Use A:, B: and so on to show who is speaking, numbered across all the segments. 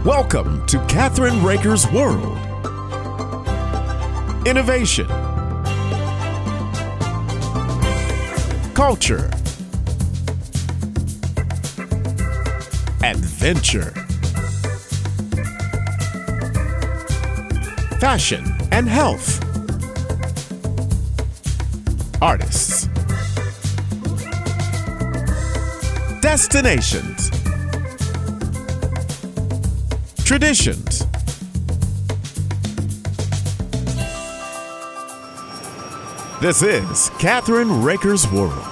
A: Welcome to Kathryn Raaker's World. Innovation, culture, adventure, fashion and health, artists, destinations, traditions. This is Kathryn Raaker's World.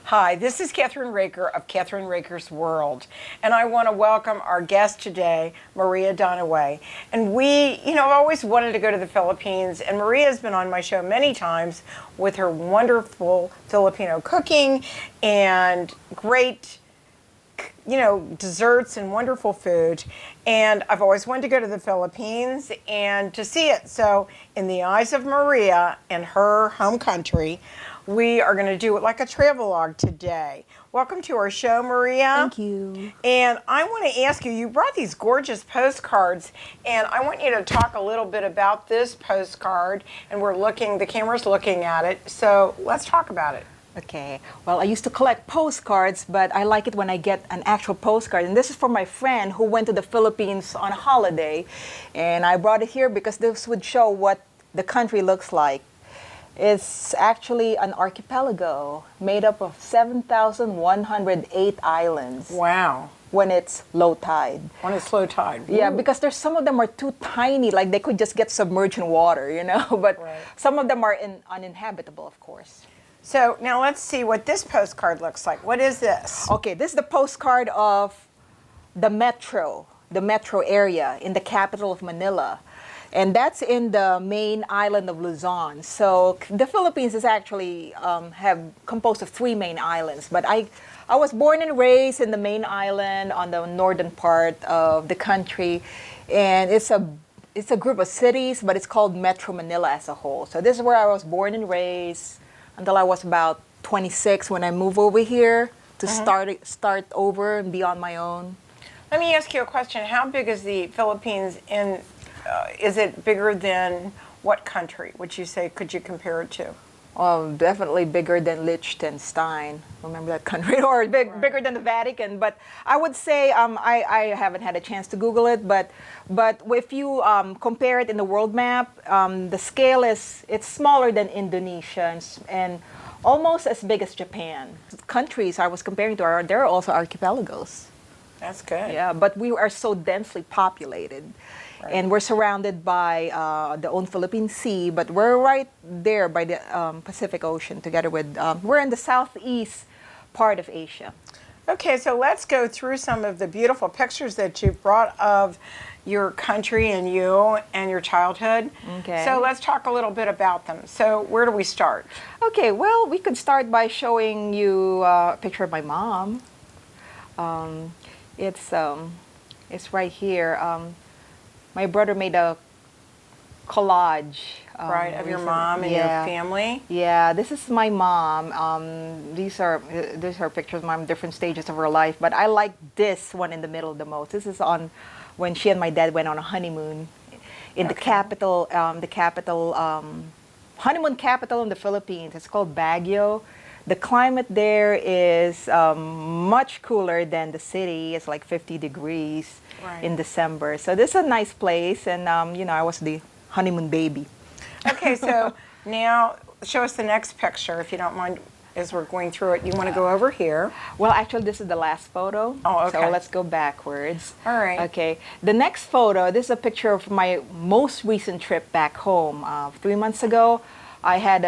B: Hi, this is Kathryn Raaker of Kathryn Raaker's World, and I want to welcome our guest today, Maria Dunaway. And I've always wanted to go to the Philippines, and Maria has been on my show many times with her wonderful Filipino cooking and great desserts and wonderful food. And I've always wanted to go to the Philippines and to see it. So in the eyes of Maria and her home country, we are going to do it like a travelogue today. Welcome to our show, Maria.
C: Thank you.
B: And I want to ask you, you brought these gorgeous postcards, and I want you to talk a little bit about this postcard. And the camera's looking at it. So let's talk about it.
C: Okay. Well, I used to collect postcards, but I like it when I get an actual postcard. And this is for my friend who went to the Philippines on a holiday. And I brought it here because this would show what the country looks like. It's actually an archipelago made up of 7,108 islands.
B: Wow.
C: When it's low tide.
B: When it's low tide.
C: Yeah,
B: Ooh.
C: because some of them are too tiny, like they could just get submerged in water, But
B: Right.
C: some of them are uninhabitable, of course.
B: So now let's see what this postcard looks like. What is this?
C: Okay, this is the postcard of the metro area in the capital of Manila. And that's in the main island of Luzon. So the Philippines is actually composed of 3 main islands. But I was born and raised in the main island on the northern part of the country. And it's a group of cities, but it's called Metro Manila as a whole. So this is where I was born and raised until I was about 26 when I moved over here to start over and be on my own.
B: Let me ask you a question. How big is the Philippines is it bigger than what country would you say could you compare it to?
C: Definitely bigger than Liechtenstein. Remember that country? Or bigger than the Vatican. But I would say, I haven't had a chance to Google it, but if you compare it in the world map, the scale it's smaller than Indonesia and almost as big as Japan. Countries I was comparing to, there are also archipelagos.
B: That's good.
C: Yeah, but we are so densely populated. Right. And we're surrounded by the own Philippine Sea, but we're right there by the Pacific Ocean together with, we're in the southeast part of Asia.
B: Okay, so let's go through some of the beautiful pictures that you brought of your country and you and your childhood.
C: Okay.
B: So let's talk a little bit about them. So where do we start?
C: Okay, well, we could start by showing you a picture of my mom. It's right here. My brother made a collage.
B: Of your mom and your family?
C: Yeah, this is my mom. These are pictures of mom in different stages of her life, but I like this one in the middle the most. This is on when she and my dad went on a honeymoon in the honeymoon capital in the Philippines. It's called Baguio. The climate there is much cooler than the city. It's like 50 degrees in December. So this is a nice place, and I was the honeymoon baby.
B: Okay, so now show us the next picture, if you don't mind, as we're going through it. You want to go over here?
C: Well, actually, this is the last photo.
B: Oh, okay.
C: So let's go backwards.
B: All right.
C: Okay. The next photo, this is a picture of my most recent trip back home. 3 months ago, I had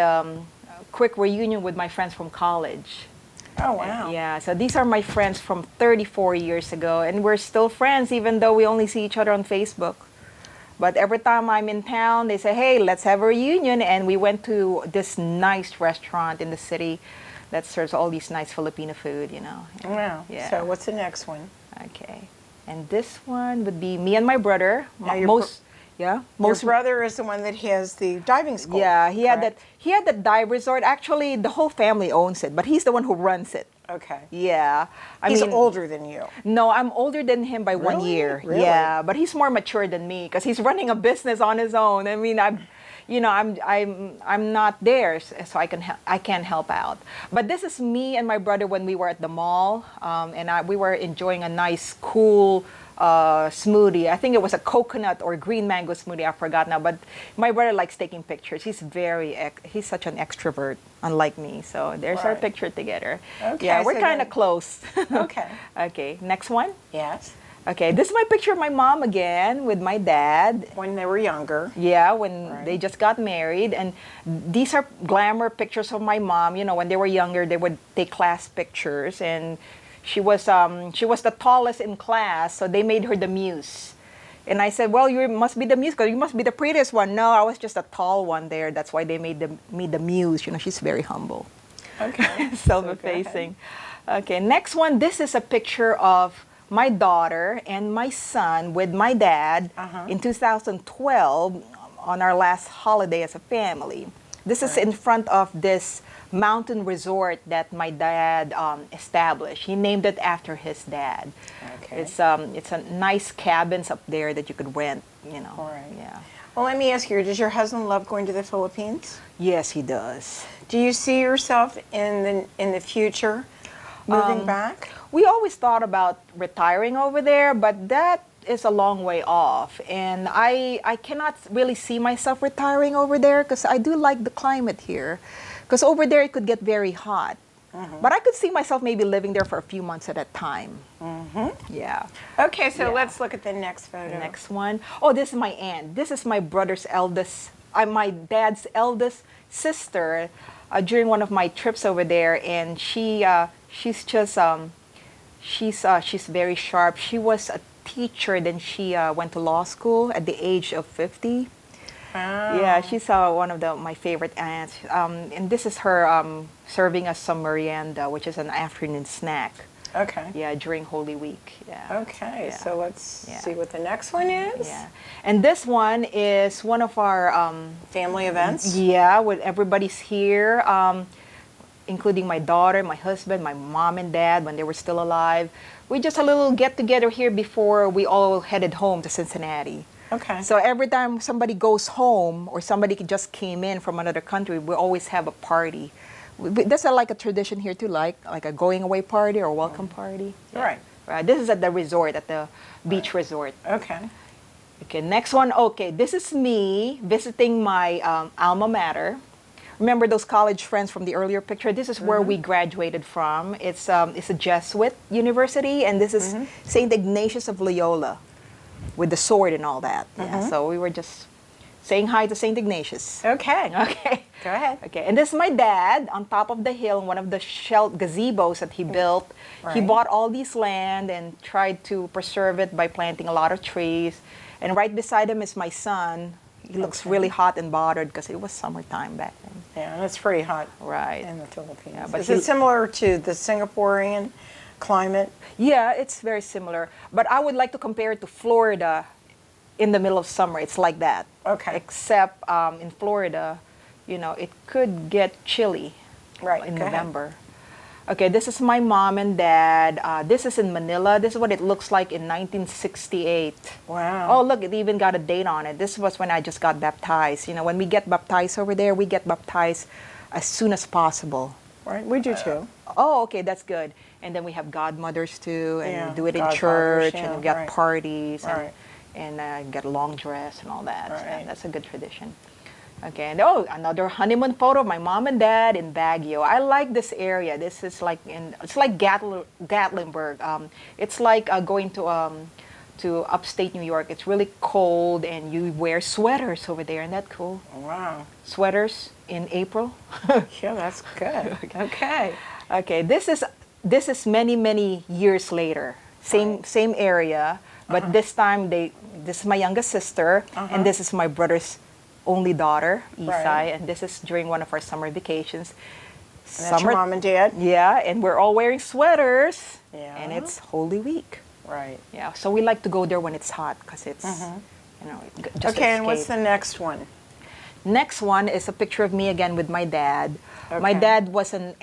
C: quick reunion with my friends from college.
B: Oh, wow.
C: Yeah, so these are my friends from 34 years ago, and we're still friends even though we only see each other on Facebook. But every time I'm in town, they say, hey, let's have a reunion, and we went to this nice restaurant in the city that serves all these nice Filipino food,
B: Wow.
C: Yeah.
B: So what's the next one?
C: Okay. And this one would be me and my brother.
B: Your brother is the one that has the diving school.
C: Yeah, he had that dive resort. Actually, the whole family owns it, but he's the one who runs it.
B: Okay.
C: Yeah.
B: He's older than you.
C: No, I'm older than him by 1
B: Really?
C: year.
B: Really?
C: Yeah, but he's more mature than me because he's running a business on his own. I mean, I'm not there, so I can't help out. But this is me and my brother when we were at the mall, and we were enjoying a nice, cool smoothie. I think it was a coconut or green mango smoothie. I forgot now. But my brother likes taking pictures. He's such an extrovert, unlike me. So there's our
B: Right.
C: picture together.
B: Okay,
C: Yeah, we're
B: so
C: kind of
B: then-
C: close.
B: Okay.
C: Okay, next one.
B: Yes.
C: Okay, this is my picture of my mom again with my dad.
B: When they were younger.
C: Yeah, when
B: Right.
C: they just got married. And these are glamour pictures of my mom. You know, when they were younger, they would take class pictures. And she was the tallest in class, so they made her the muse. And I said, well, you must be the muse because you must be the prettiest one. No, I was just a tall one there. That's why they made me the muse. You know, she's very humble.
B: Okay.
C: Self-effacing. Okay, next one. This is a picture of my daughter and my son with my dad in 2012 on our last holiday as a family. This is in front of this mountain resort that my dad established. He named it after his dad.
B: Okay.
C: It's a nice cabins up there that you could rent. You know.
B: All right.
C: Yeah.
B: Well, let me ask you, does your husband love going to the Philippines?
C: Yes, he does.
B: Do you see yourself in the future moving back?
C: We always thought about retiring over there, but that is a long way off. And I cannot really see myself retiring over there because I do like the climate here. Because over there it could get very hot. But I could see myself maybe living there for a few months at a time. Yeah.
B: Okay, so
C: Yeah.
B: let's look at the next photo.
C: Next one. Oh, this is my aunt. This is my my dad's eldest sister during one of my trips over there. And she's just, she's very sharp. She was a teacher, then she went to law school at the age of 50.
B: Wow.
C: Yeah, she's one of my favorite aunts. And this is her serving us some merienda, which is an afternoon snack.
B: Okay.
C: Yeah, during Holy Week. Yeah.
B: Okay,
C: Yeah.
B: so let's
C: Yeah.
B: see what the next one is.
C: Yeah. And this one is one of our
B: Family events.
C: yeah, with everybody's here, including my daughter, my husband, my mom and dad when they were still alive. We just a little get together here before we all headed home to Cincinnati.
B: Okay.
C: So every time somebody goes home or somebody just came in from another country, we always have a party. That's like a tradition here too, like a going away party or welcome party.
B: Right.
C: Right. This is at the resort, at the beach resort.
B: Okay.
C: Okay, next one. Okay, this is me visiting my alma mater. Remember those college friends from the earlier picture? This is where we graduated from. It's a Jesuit university, and this is St. Ignatius of Loyola with the sword and all that. Yeah, so we were just saying hi to St. Ignatius.
B: Okay.
C: Okay.
B: Go ahead.
C: Okay, and this is my dad on top of the hill in one of the shell gazebos that he built. He
B: Right.
C: bought all these land and tried to preserve it by planting a lot of trees. And right beside him is my son. He looks really hot and bothered because it was summertime back then.
B: Yeah, and it's pretty hot
C: Right.
B: in the Philippines.
C: Yeah, but
B: Is it similar to the Singaporean climate?
C: Yeah, it's very similar. But I would like to compare it to Florida in the middle of summer. It's like that.
B: Okay.
C: Except in Florida, you know, it could get chilly
B: Right,
C: in
B: go ahead.
C: November. Okay, this is my mom and dad. This is in Manila. This is what it looks like in 1968.
B: Wow.
C: Oh, look, it even got a date on it. This was when I just got baptized. You know, when we get baptized over there, we get baptized as soon as possible.
B: Right, we do too.
C: Oh, okay, that's good. And then we have godmothers too, and
B: Yeah,
C: we do it in
B: godfathers,
C: church,
B: yeah,
C: and we got
B: right.
C: parties,
B: Right.
C: and get a long dress and all that. So
B: Right.
C: that's a good tradition. Okay, and another honeymoon photo of my mom and dad in Baguio. I like this area. This is like it's like Gatlinburg. It's like going to upstate New York. It's really cold, and you wear sweaters over there. Isn't that cool?
B: Wow.
C: Sweaters in April.
B: Yeah, that's good. Okay.
C: Okay, this is many years later. Same area, but this time this is my youngest sister, and this is my brother's only daughter, Isai,
B: Right.
C: and this is during one of our summer vacations.
B: And that's your mom and dad?
C: Yeah, and we're all wearing sweaters.
B: Yeah.
C: And it's Holy Week.
B: Right.
C: Yeah, so we like to go there when it's hot because it's, you know, just to
B: Okay, and what's
C: escape.
B: the next one?
C: Next one is a picture of me again with my dad. My
B: Okay.
C: dad was an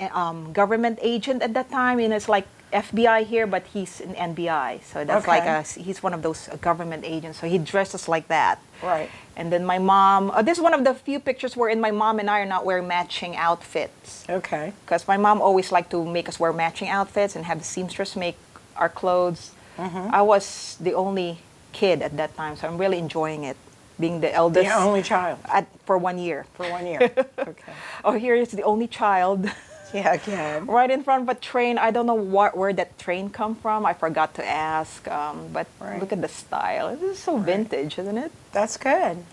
C: government agent at that time, and it's like FBI here, but he's an NBI. So that's like
B: Okay.
C: he's one of those government agents. So he dresses like that.
B: Right.
C: And then my mom, this is one of the few pictures wherein my mom and I are not wearing matching outfits.
B: Okay.
C: Because my mom always liked to make us wear matching outfits and have the seamstress make our clothes. I was the only kid at that time, so I'm really enjoying it, being the eldest
B: The only child
C: for 1 year.
B: for 1 year. Okay.
C: Oh, here is the only child.
B: Yeah, again.
C: Right in front of a train. I don't know where that train come from. I forgot to ask. But
B: Right.
C: look at the style. This is so vintage, isn't it?
B: That's good.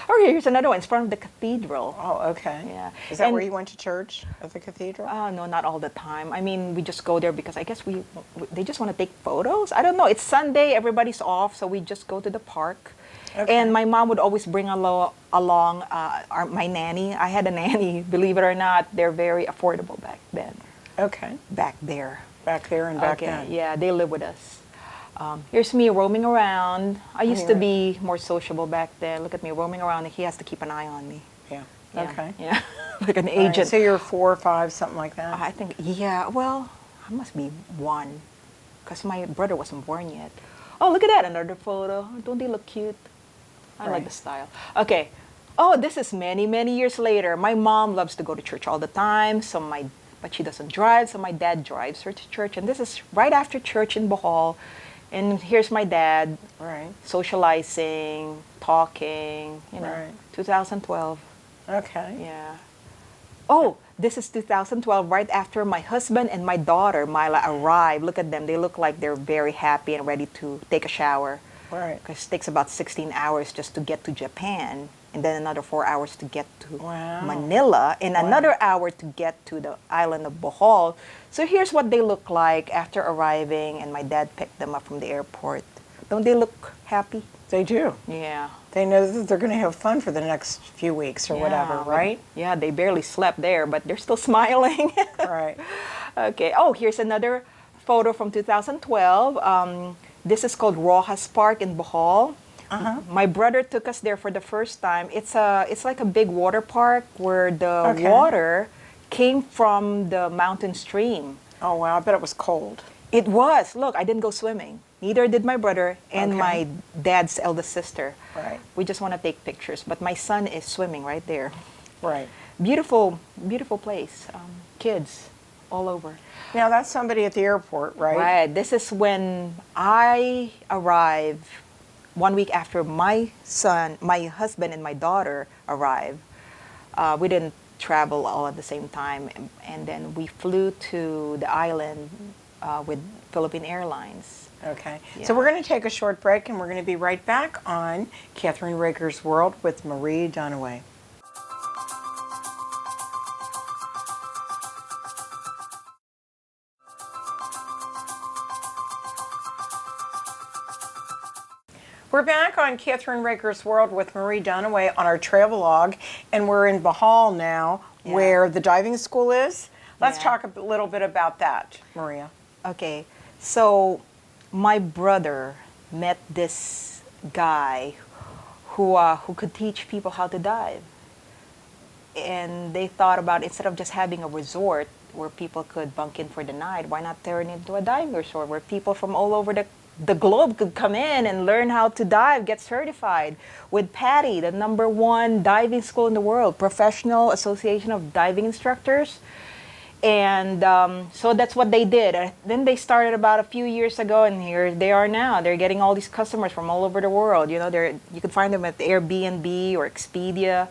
C: Oh, here's another one. It's in front of the cathedral.
B: Oh, okay.
C: Yeah.
B: Is that
C: And-
B: where you went to church at the cathedral?
C: No, not all the time. I mean, we just go there because I guess they just want to take photos. I don't know. It's Sunday. Everybody's off, so we just go to the park.
B: Okay.
C: And my mom would always bring along my nanny. I had a nanny, believe it or not. They're very affordable back then.
B: Okay.
C: Back there.
B: Back there and back
C: Okay,
B: then.
C: yeah, they live with us. Here's me roaming around. I used to be more sociable back then. Look at me roaming around, and he has to keep an eye on me.
B: Yeah.
C: Yeah,
B: Okay.
C: Yeah, like an
B: All right,
C: agent.
B: so you're 4 or 5, something like that.
C: I think, yeah, well, I must be 1, because my brother wasn't born yet. Oh, look at that, another photo. Don't they look cute? I like
B: Right.
C: the style. Okay. Oh, this is many, many years later. My mom loves to go to church all the time, but she doesn't drive, so my dad drives her to church. And this is right after church in Bohol. And here's my dad
B: Right.
C: socializing, talking,
B: Right.
C: 2012.
B: Okay.
C: Yeah. Oh, this is 2012, right after my husband and my daughter, Mila, arrived. Look at them. They look like they're very happy and ready to take a shower.
B: Right.
C: Because it takes about 16 hours just to get to Japan, and then another 4 hours to get to
B: Wow.
C: Manila, and another hour to get to the island of Bohol. So here's what they look like after arriving, and my dad picked them up from the airport. Don't they look happy?
B: They do.
C: Yeah.
B: They know that they're going to have fun for the next few weeks or whatever,
C: Yeah,
B: right?
C: Yeah, they barely slept there, but they're still smiling.
B: Right.
C: Okay. Oh, here's another photo from 2012. This is called Rojas Park in Bohol. My brother took us there for the first time. It's like a big water park where the
B: Okay.
C: water came from the mountain stream.
B: Oh, wow. I bet it was cold.
C: It was. Look, I didn't go swimming. Neither did my brother and
B: Okay.
C: my dad's eldest sister.
B: Right.
C: We just want to take pictures. But my son is swimming right there.
B: Right.
C: Beautiful, beautiful place. Kids all over.
B: Now, that's somebody at the airport, right?
C: Right. This is when I arrived 1 week after my husband, and my daughter arrived. We didn't travel all at the same time, and then we flew to the island with Philippine Airlines.
B: Okay.
C: Yeah.
B: So we're going to take a short break, and we're going to be right back on Kathryn Raaker's World with Maria Dunaway. We're back on Kathryn Raaker's World with Marie Dunaway on our travelogue, and we're in Bohol now,
C: Yeah.
B: where the diving school is. Let's
C: Yeah.
B: talk a little bit about that, Maria.
C: Okay, so my brother met this guy who could teach people how to dive. And they thought about, instead of just having a resort where people could bunk in for the night, why not turn it into a diving resort where people from all over the globe could come in and learn how to dive, get certified with PADI, the #1 diving school in the world, Professional Association of Diving Instructors. And so that's what they did. Then they started about a few years ago, and here they are now. They're getting all these customers from all over the world. You could find them at Airbnb or Expedia,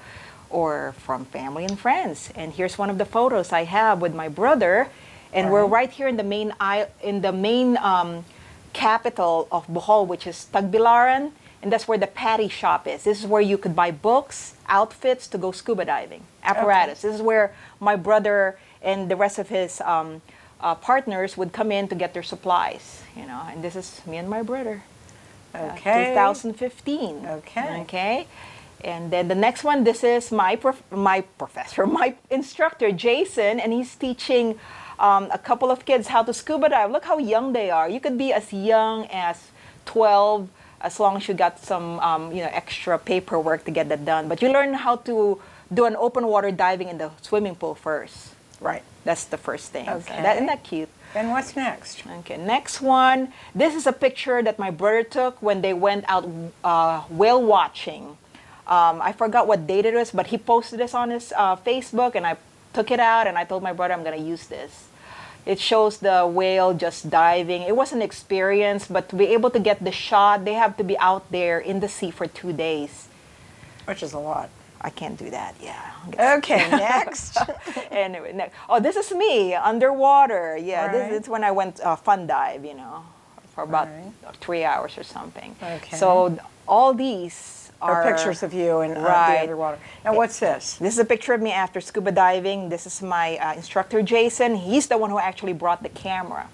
C: or from family and friends. And here's one of the photos I have with my brother, and we're right here in the main capital of Bohol, which is Tagbilaran, and that's where the PADI shop is. This is where you could buy books, outfits to go scuba diving, apparatus. This is where my brother and the rest of his partners would come in to get their supplies, and this is me and my brother.
B: Okay.
C: 2015.
B: Okay.
C: Okay. And then the next one, this is my professor, my instructor, Jason, and he's teaching a couple of kids how to scuba dive. Look how young they are. You could be as young as 12, as long as you got some, extra paperwork to get that done. But you learn how to do an open water diving in the swimming pool first.
B: Right.
C: That's the first thing. So
B: Okay.
C: isn't that cute?
B: And what's next?
C: Okay, next one. This is a picture that my brother took when they went out whale watching. I forgot what date it was, but he posted this on his Facebook, and I took it out, and I told my brother I'm going to use this. It shows the whale just diving. It was an experience, but to be able to get the shot, they have to be out there in the sea for 2 days.
B: Which is a lot.
C: I can't do that, yeah.
B: Okay, next.
C: Anyway, next. Oh, this is me underwater. Yeah,
B: Right.
C: this is when I went fun dive, for about
B: Right.
C: 3 hours or something.
B: Okay.
C: So all these
B: Or pictures of you in the
C: Right.
B: underwater. Now, what's this?
C: This is a picture of me after scuba diving. This is my instructor, Jason. He's the one who actually brought the camera.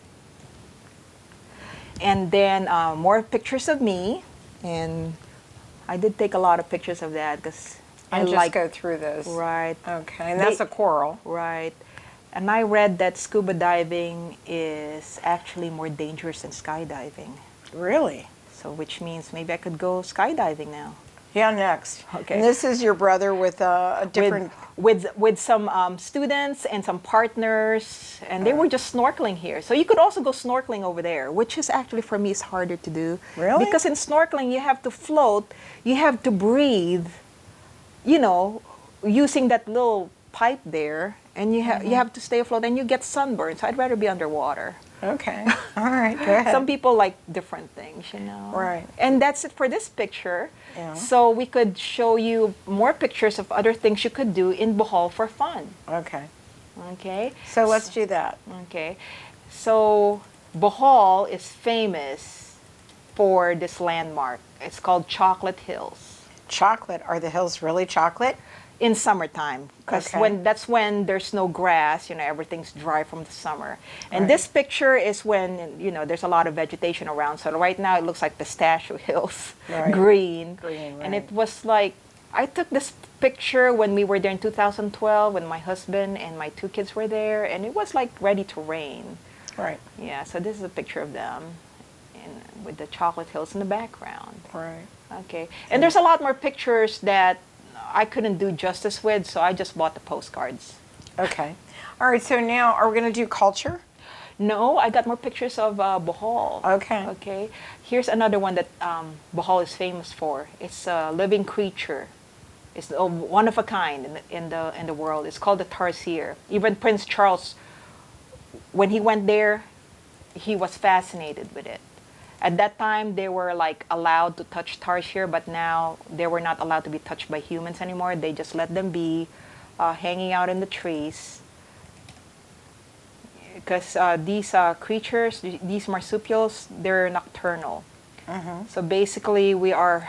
C: And then more pictures of me. And I did take a lot of pictures of that because I
B: And just
C: like...
B: go through those.
C: Right.
B: Okay, and that's a coral.
C: Right. And I read that scuba diving is actually more dangerous than skydiving.
B: Really?
C: So which means maybe I could go skydiving now.
B: Yeah, next.
C: Okay.
B: And this is your brother with a different...
C: With some students and some partners, and they were just snorkeling here. So you could also go snorkeling over there, which is actually for me is harder to do.
B: Really?
C: Because in snorkeling you have to float, you have to breathe, using that little pipe there, and you have to stay afloat, and you get sunburned. So I'd rather be underwater.
B: Okay. All right, go ahead.
C: Some people like different things,
B: Right.
C: And that's it for this picture.
B: Yeah.
C: So we could show you more pictures of other things you could do in Bohol for fun.
B: Okay.
C: Okay.
B: So let's do that.
C: Okay. So Bohol is famous for this landmark. It's called Chocolate Hills.
B: Chocolate. Are the hills really chocolate?
C: In summertime, because
B: Okay.
C: that's when there's no grass, everything's dry from the summer. And
B: Right.
C: this picture is when there's a lot of vegetation around. So right now it looks like Pistachio Hills,
B: Right.
C: green.
B: Green,
C: And
B: right.
C: it was like I took this picture when we were there in 2012, when my husband and my 2 kids were there, and it was like ready to rain.
B: Right.
C: Yeah. So this is a picture of them, with the chocolate hills in the background.
B: Right.
C: Okay. And there's a lot more pictures that I couldn't do justice with, so I just bought the postcards.
B: Okay. All right, so now are we going to do culture?
C: No, I got more pictures of Bohol.
B: Okay.
C: Okay. Here's another one that Bohol is famous for. It's a living creature. It's one of a kind in the world. It's called the tarsier. Even Prince Charles, when he went there, he was fascinated with it. At that time, they were like allowed to touch tarsier, but now they were not allowed to be touched by humans anymore. They just let them be hanging out in the trees. Because these creatures, these marsupials, they're nocturnal. So basically, we're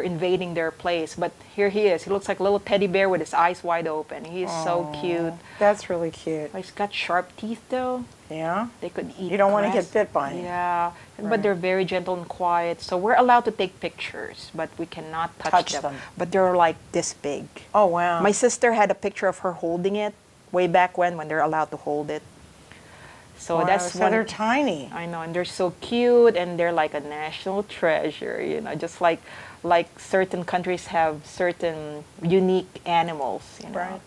C: invading their place. But here he is. He looks like a little teddy bear with his eyes wide open. He's so cute.
B: That's really cute.
C: He's got sharp teeth, though.
B: Yeah?
C: They could eat.
B: You don't want to
C: grass.
B: get bit by him.
C: Yeah,
B: Right.
C: but they're very gentle and quiet. So we're allowed to take pictures, but we cannot touch them. But they're like this big.
B: Oh, wow.
C: My sister had a picture of her holding it way back when they're allowed to hold it. So
B: Wow,
C: that's
B: so
C: one.
B: they're tiny.
C: I know, and they're so cute, and they're like a national treasure. Just like certain countries have certain unique animals.
B: Right.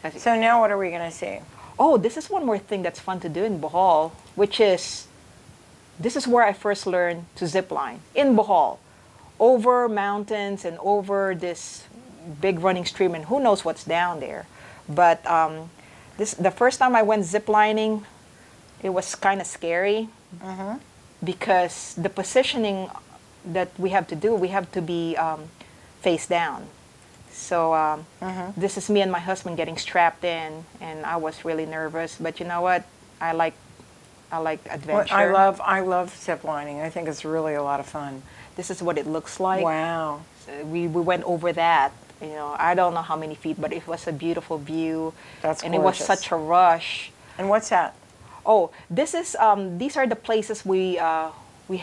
C: That's-
B: So now what are we going to see?
C: Oh, this is one more thing that's fun to do in Bohol, which is, this is where I first learned to zip line, in Bohol, over mountains and over this big running stream, and who knows what's down there. But the first time I went zip lining, it was kind of scary because the positioning that we have to do, we have to be face down. So this is me and my husband getting strapped in, and I was really nervous. But you know what? I like adventure.
B: I love zip lining. I think it's really a lot of fun.
C: This is what it looks like.
B: Wow.
C: So we went over that. I don't know how many feet, but it was a beautiful view.
B: That's
C: and it was
B: gorgeous.
C: such a rush.
B: And what's that?
C: Oh, this is these are the places we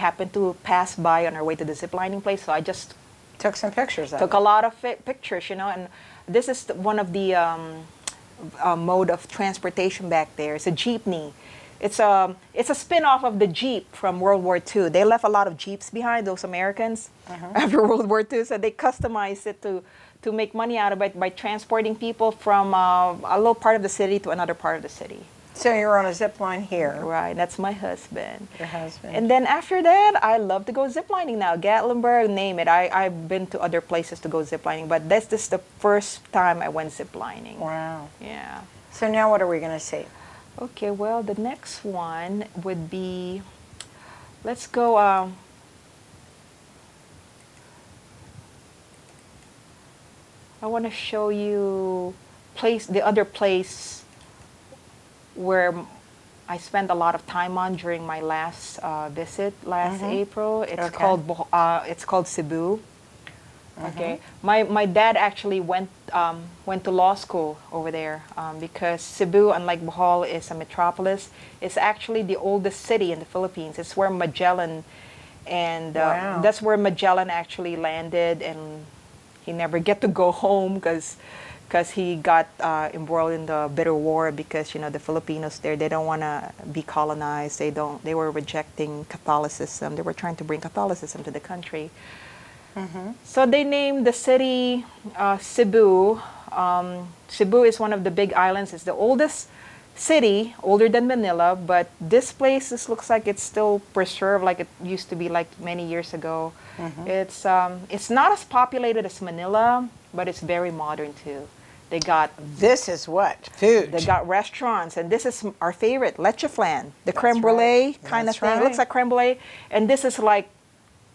C: happened to pass by on our way to the zip lining place. So I just
B: Took some pictures of
C: took
B: it.
C: a lot of pictures, and this is one of the mode of transportation back there. It's a jeepney. It's a spin-off of the Jeep from World War II. They left a lot of Jeeps behind, those Americans, after World War II. So they customized it to make money out of it by transporting people from a little part of the city to another part of the city.
B: So you're on a zip line here.
C: Right, that's my husband.
B: Your husband.
C: And then after that, I love to go ziplining now. Gatlinburg, name it. I've been to other places to go ziplining, but this is the first time I went ziplining.
B: Wow.
C: Yeah.
B: So now what are we going to see?
C: Okay, well, the next one would be, let's go, I want to show you the other place where I spent a lot of time on during my last visit last April. It's called Cebu. Okay, my dad actually went to law school over there because Cebu, unlike Bohol, is a metropolis. It's actually the oldest city in the Philippines. It's where Magellan, and that's where Magellan actually landed, and he never get to go home because he got embroiled in the bitter war because the Filipinos there, they don't want to be colonized. They were rejecting Catholicism. They were trying to bring Catholicism to the country. So they named the city Cebu. Cebu is one of the big islands. It's the oldest city, older than Manila, but this place looks like it's still preserved like it used to be like many years ago. It's not as populated as Manila, but it's very modern too. They got
B: This is what? Food.
C: they got restaurants, and this is our favorite, leche flan, the creme brulee kind of
B: That's
C: thing. It
B: right.
C: looks like creme brulee, and this is like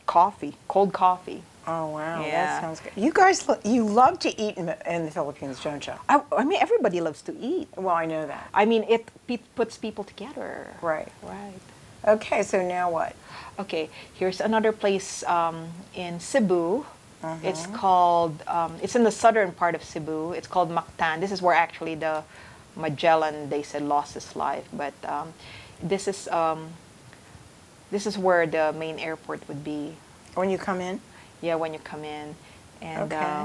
C: coffee, cold coffee.
B: Oh, wow.
C: Yeah.
B: That sounds good. You guys, you love to eat in the Philippines, don't you?
C: I mean, everybody loves to eat.
B: Well, I know that.
C: I mean, it puts people together.
B: Right.
C: Right.
B: Okay, so now what?
C: Okay, here's another place in Cebu. It's called, it's in the southern part of Cebu. It's called Mactan. This is where actually the Magellan, they said, lost his life. But this is where the main airport would be.
B: When you come in?
C: Yeah, when you come in. And
B: Okay.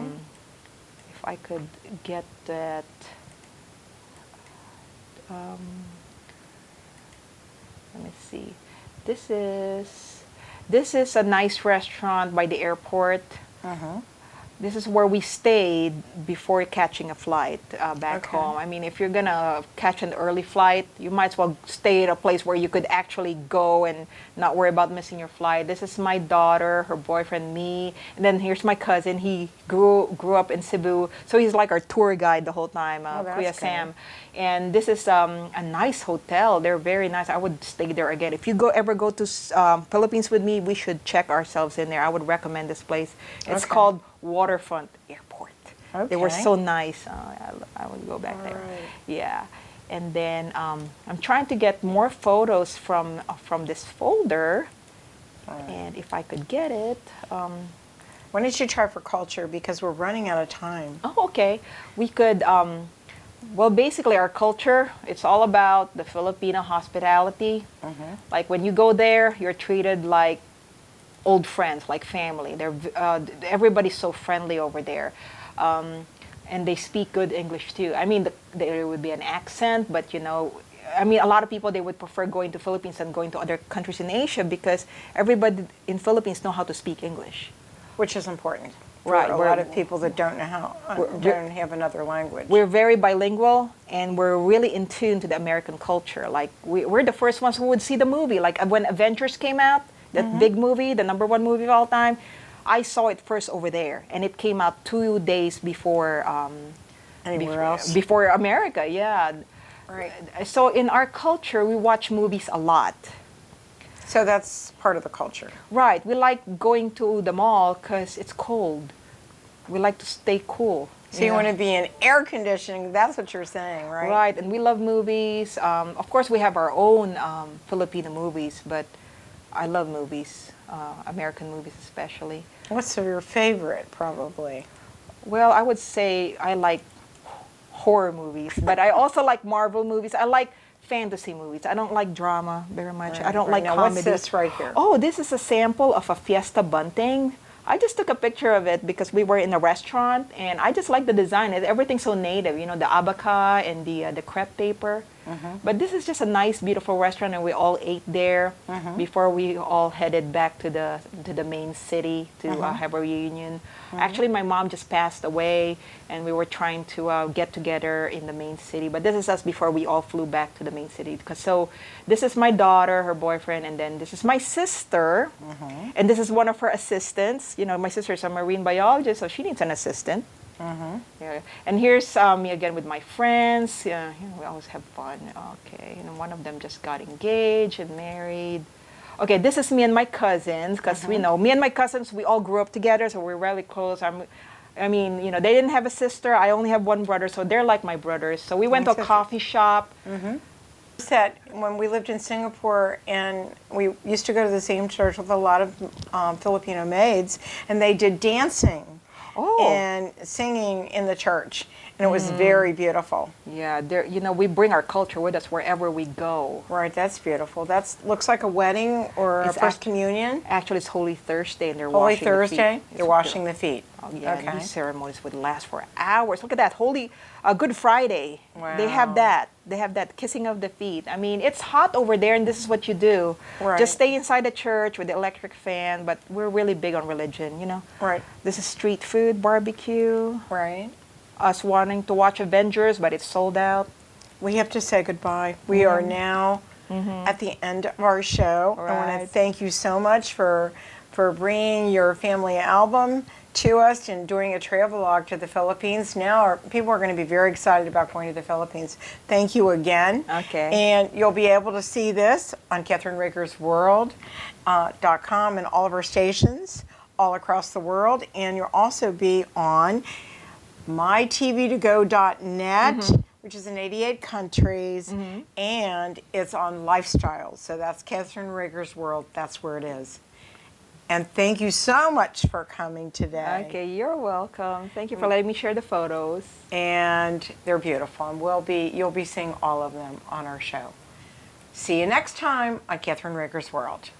C: if I could get that. Let me see. This is a nice restaurant by the airport. This is where we stayed before catching a flight back
B: Okay.
C: home. I mean, if you're gonna catch an early flight, you might as well stay at a place where you could actually go and not worry about missing your flight. This is my daughter, her boyfriend, me, and then here's my cousin. He grew up in Cebu, so he's like our tour guide the whole time,
B: Oh, that's
C: Kuya
B: good.
C: Sam. And this is a nice hotel. They're very nice. I would stay there again. If you ever go to Philippines with me, we should check ourselves in there. I would recommend this place. It's
B: Okay.
C: called Waterfront Airport. They were
B: Okay.
C: so nice. I would go back there.
B: Alright.
C: Yeah. And then I'm trying to get more photos from this folder. And if I could get it.
B: Why don't you try for culture, because we're running out of time.
C: Oh, okay. We could, well, basically our culture, it's all about the Filipino hospitality. Like when you go there, you're treated like old friends, like family. Everybody's so friendly over there. And they speak good English too. I mean, there would be an accent, but I mean, a lot of people, they would prefer going to Philippines than going to other countries in Asia because everybody in Philippines know how to speak English.
B: Which is important. For
C: Right,
B: a
C: we're-
B: lot of people that don't know how, don't have another language.
C: We're very bilingual, and we're really in tune to the American culture. Like, we're the first ones who would see the movie. Like, when Avengers came out, that big movie, the #1 movie of all time, I saw it first over there, and it came out 2 days before
B: Anywhere else?
C: before America. Yeah.
B: Right.
C: So in our culture, we watch movies a lot.
B: So that's part of the culture.
C: Right. We like going to the mall because it's cold. We like to stay cool.
B: So you want to be in air conditioning, that's what you're saying, right?
C: Right, and we love movies. Of course, we have our own Filipino movies, but I love movies, American movies especially.
B: What's your favorite, probably?
C: Well, I would say I like horror movies, but I also like Marvel movies. I like fantasy movies. I don't like drama very much. I don't like
B: Now,
C: comedy.
B: what's this right here?
C: Oh, this is a sample of a fiesta bunting. I just took a picture of it because we were in a restaurant, and I just like the design. Everything's so native, the abaca and the crepe paper. But this is just a nice, beautiful restaurant, and we all ate there before we all headed back to the main city to have a reunion. Actually, my mom just passed away, and we were trying to get together in the main city. But this is us before we all flew back to the main city. So this is my daughter, her boyfriend, and then this is my sister, and this is one of her assistants. You know, my sister is a marine biologist, so she needs an assistant. Yeah. And here's me again with my friends. Yeah, you know, we always have fun. Okay, you know, one of them just got engaged and married. Okay, this is me and my cousins, because we know me and my cousins, we all grew up together, so we're really close. I mean, you know, they didn't have a sister. I only have one brother, so they're like my brothers. So we went to a coffee shop.
B: That when we lived in Singapore, and we used to go to the same church with a lot of Filipino maids, and they did dancing and singing in the church, and it was very beautiful.
C: Yeah, there. You know, we bring our culture with us wherever we go.
B: Right, that's beautiful. That looks like a wedding or a first communion.
C: Actually, it's Holy Thursday, and they're
B: Holy
C: washing
B: Thursday,
C: the feet.
B: they're washing the feet.
C: Oh, yeah,
B: Okay.
C: these ceremonies would last for hours. Look at that, Good Friday.
B: Wow.
C: They have that. They have that kissing of the feet. I mean, it's hot over there, and this is what you do.
B: Right.
C: Just stay inside the church with the electric fan, but we're really big on religion, you know.
B: Right.
C: This is street food, barbecue.
B: Right.
C: Us wanting to watch Avengers, but it's sold out.
B: We have to say goodbye. We are now at the end of our show. I want to
C: Right.
B: thank you so much for bringing your family album to us and doing a travelogue to the Philippines. Now people are going to be very excited about going to the Philippines. Thank you again.
C: Okay.
B: And you'll be able to see this on KathrynRaakersWorld.com and all of our stations all across the world. And you'll also be on mytv2go.net, which is in 88 countries, and it's on lifestyles. So that's Kathryn Raaker's World. That's where it is. And thank you so much for coming today.
C: Okay, you're welcome. Thank you for letting me share the photos.
B: And they're beautiful, and you'll be seeing all of them on our show. See you next time on Kathryn Raaker's World.